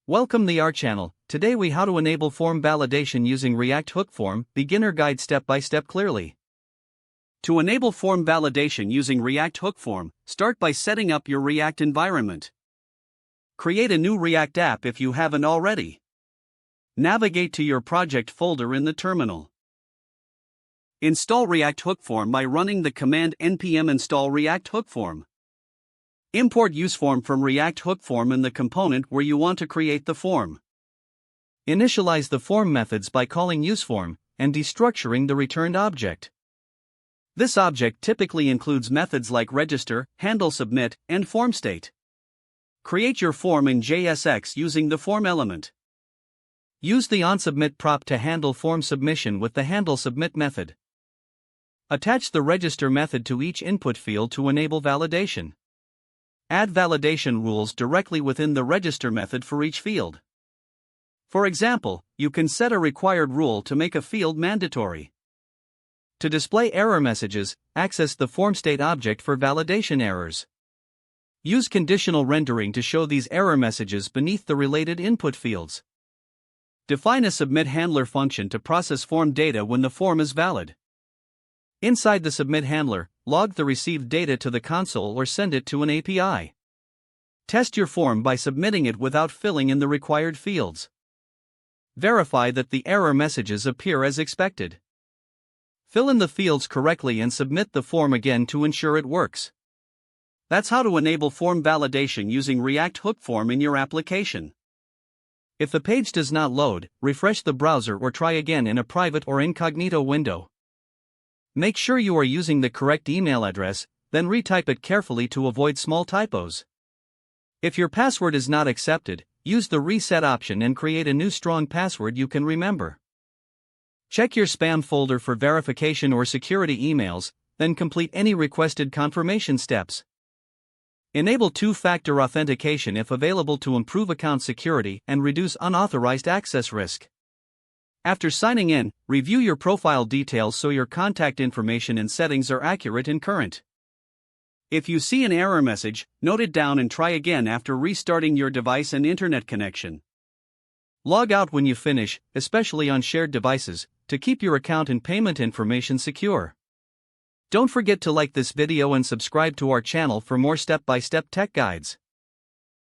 Welcome the our channel. Today we how to enable form validation using React Hook Form, beginner guide step by step clearly. To enable form validation using React Hook Form, start by setting up your React environment. Create a new React app if you haven't already. Navigate to your project folder in the terminal. Install React Hook Form by running the command npm install React Hook Form. Import useform from React Hook Form in the component where you want to create the form. Initialize the form methods by calling useform and destructuring the returned object. This object typically includes methods like register, handle submit, and form state. Create your form in JSX using the form element. Use the onSubmit prop to handle form submission with the handle submit method. Attach the register method to each input field to enable validation. Add validation rules directly within the register method for each field. For example, you can set a required rule to make a field mandatory. To display error messages, access the form state object for validation errors. Use conditional rendering to show these error messages beneath the related input fields. Define a submit handler function to process form data when the form is valid. Inside the submit handler, log the received data to the console or send it to an API. Test your form by submitting it without filling in the required fields. Verify that the error messages appear as expected. Fill in the fields correctly and submit the form again to ensure it works. That's how to enable form validation using React Hook Form in your application. If the page does not load, refresh the browser or try again in a private or incognito window. Make sure you are using the correct email address, then retype it carefully to avoid small typos. If your password is not accepted, use the reset option and create a new strong password you can remember. Check your spam folder for verification or security emails, then complete any requested confirmation steps. Enable two-factor authentication if available to improve account security and reduce unauthorized access risk. After signing in, review your profile details so your contact information and settings are accurate and current. If you see an error message, note it down and try again after restarting your device and internet connection. Log out when you finish, especially on shared devices, to keep your account and payment information secure. Don't forget to like this video and subscribe to our channel for more step-by-step tech guides.